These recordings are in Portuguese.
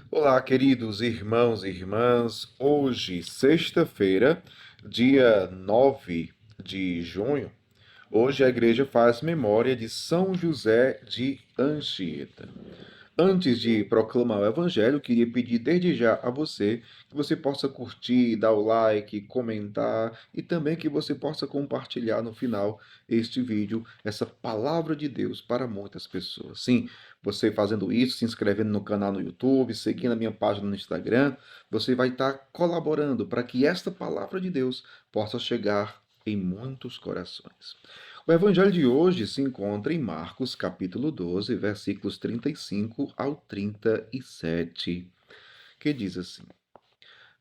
Olá, queridos irmãos e irmãs. Hoje, sexta-feira, dia 9 de junho, hoje a igreja faz memória de São José de Anchieta. Antes de proclamar o evangelho, queria pedir desde já a você que você possa curtir, dar o like, comentar e também que você possa compartilhar no final este vídeo, essa palavra de Deus para muitas pessoas. Sim, você fazendo isso, se inscrevendo no canal no YouTube, seguindo a minha página no Instagram, você vai estar colaborando para que esta palavra de Deus possa chegar em muitos corações. O evangelho de hoje se encontra em Marcos, capítulo 12, versículos 35 ao 37, que diz assim: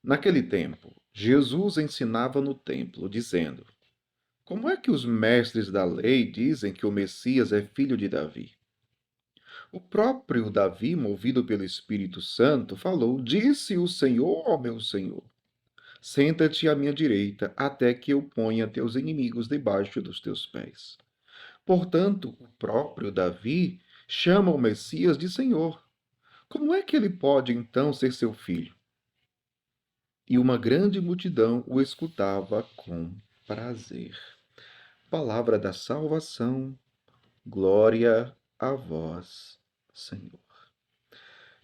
Naquele tempo, Jesus ensinava no templo, dizendo: Como é que os mestres da lei dizem que o Messias é filho de Davi? O próprio Davi, movido pelo Espírito Santo, falou: Disse o Senhor ao meu Senhor: Senta-te à minha direita, até que eu ponha teus inimigos debaixo dos teus pés. Portanto, o próprio Davi chama o Messias de Senhor. Como é que ele pode então ser seu filho? E uma grande multidão o escutava com prazer. Palavra da salvação, glória a vós, Senhor.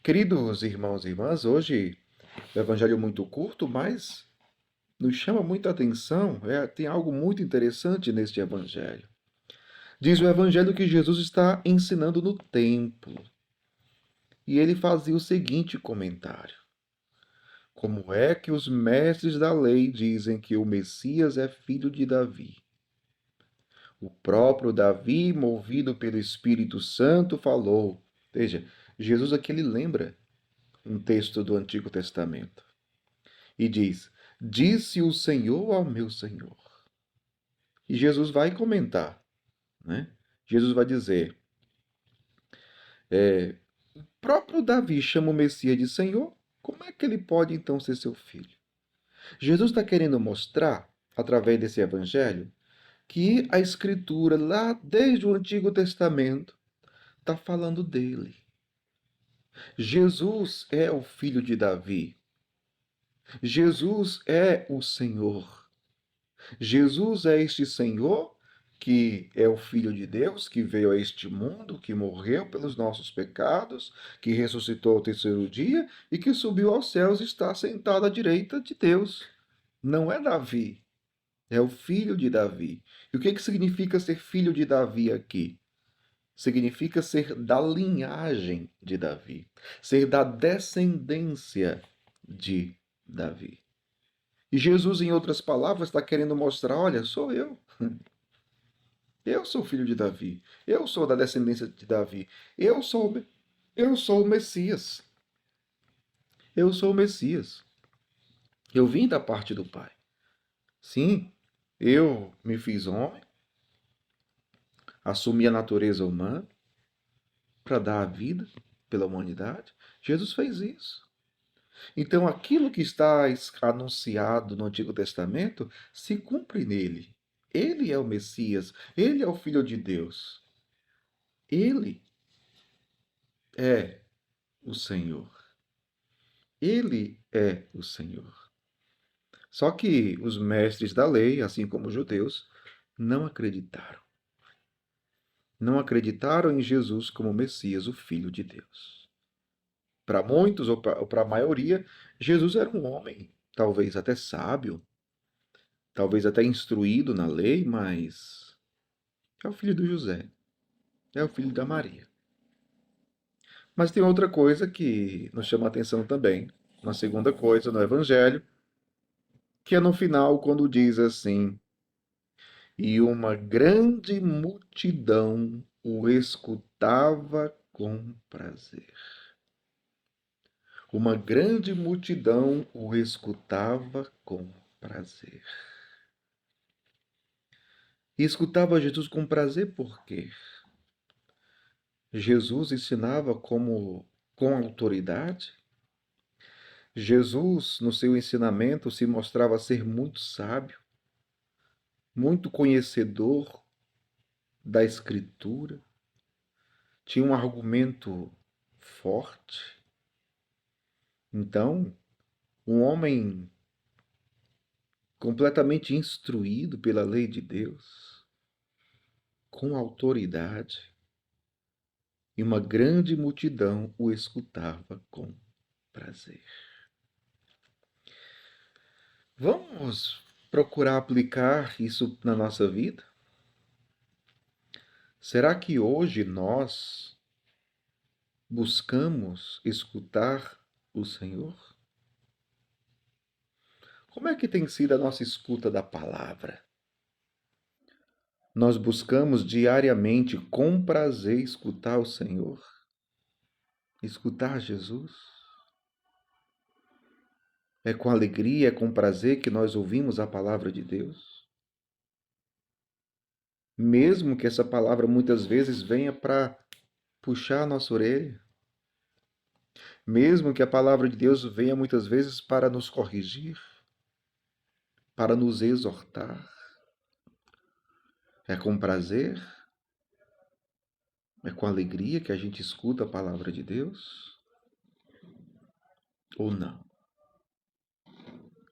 Queridos irmãos e irmãs, hoje o evangelho é muito curto, mas nos chama muita atenção. Tem algo muito interessante neste evangelho. Diz o evangelho que Jesus está ensinando no templo. E ele fazia o seguinte comentário: Como é que os mestres da lei dizem que o Messias é filho de Davi? O próprio Davi, movido pelo Espírito Santo, falou. Veja, Jesus aqui ele lembra um texto do Antigo Testamento e diz: Disse o Senhor ao meu Senhor. E Jesus vai comentar, né? Jesus vai dizer: O próprio Davi chama o Messias de Senhor. Como é que ele pode então ser seu filho? Jesus está querendo mostrar, através desse evangelho, que a Escritura, lá desde o Antigo Testamento, está falando dele. Jesus é o filho de Davi. Jesus é o Senhor. Jesus é este Senhor que é o Filho de Deus, que veio a este mundo, que morreu pelos nossos pecados, que ressuscitou ao terceiro dia e que subiu aos céus e está sentado à direita de Deus. Não é Davi, é o filho de Davi. E o que significa ser filho de Davi aqui? Significa ser da linhagem de Davi, ser da descendência de Davi. E Jesus, em outras palavras, está querendo mostrar: olha, sou eu. Eu sou filho de Davi. Eu sou da descendência de Davi. Eu sou o Messias. Eu sou o Messias. Eu vim da parte do Pai. Sim, eu me fiz homem, assumi a natureza humana para dar a vida pela humanidade. Jesus fez isso. Então, aquilo que está anunciado no Antigo Testamento se cumpre nele. Ele é o Messias, ele é o Filho de Deus. Ele é o Senhor. Ele é o Senhor. Só que os mestres da lei, assim como os judeus, não acreditaram. Não acreditaram em Jesus como Messias, o Filho de Deus. Para muitos, ou para a maioria, Jesus era um homem, talvez até sábio, talvez até instruído na lei, mas é o filho do José, é o filho da Maria. Mas tem outra coisa que nos chama a atenção também, uma segunda coisa no Evangelho, que é no final, quando diz assim: E uma grande multidão o escutava com prazer. Uma grande multidão o escutava com prazer. E escutava Jesus com prazer por quê? Jesus ensinava com autoridade. Jesus, no seu ensinamento, se mostrava ser muito sábio, muito conhecedor da Escritura, tinha um argumento forte. Então, um homem completamente instruído pela lei de Deus, com autoridade, e uma grande multidão o escutava com prazer. Vamos procurar aplicar isso na nossa vida? Será que hoje nós buscamos escutar o Senhor? Como é que tem sido a nossa escuta da palavra? Nós buscamos diariamente com prazer escutar o Senhor, escutar Jesus? É com alegria, é com prazer que nós ouvimos a palavra de Deus? Mesmo que essa palavra muitas vezes venha para puxar a nossa orelha, mesmo que a palavra de Deus venha muitas vezes para nos corrigir, para nos exortar, é com prazer, é com alegria que a gente escuta a palavra de Deus? Ou não?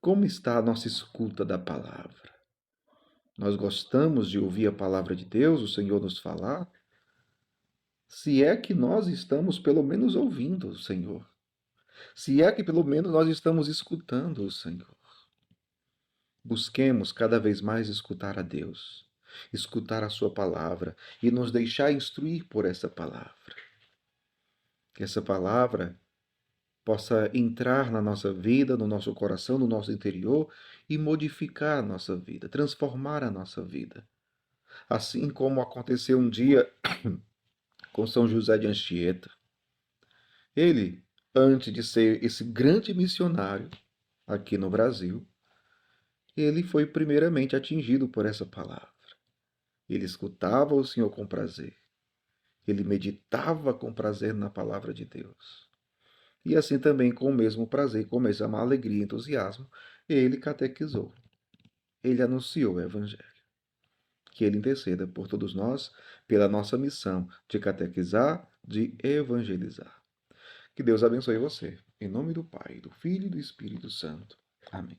Como está a nossa escuta da palavra? Nós gostamos de ouvir a palavra de Deus, o Senhor nos falar? Se é que nós estamos pelo menos ouvindo o Senhor. Se é que pelo menos nós estamos escutando o Senhor. Busquemos cada vez mais escutar a Deus, escutar a Sua palavra e nos deixar instruir por essa palavra. Que essa palavra possa entrar na nossa vida, no nosso coração, no nosso interior e modificar a nossa vida, transformar a nossa vida. Assim como aconteceu um dia com São José de Anchieta. Ele, antes de ser esse grande missionário aqui no Brasil, ele foi primeiramente atingido por essa palavra. Ele escutava o Senhor com prazer. Ele meditava com prazer na palavra de Deus. E assim também, com o mesmo prazer, com a mesma alegria e entusiasmo, ele catequizou. Ele anunciou o Evangelho. Que ele interceda por todos nós, pela nossa missão de catequizar, de evangelizar. Que Deus abençoe você. Em nome do Pai, do Filho e do Espírito Santo. Amém.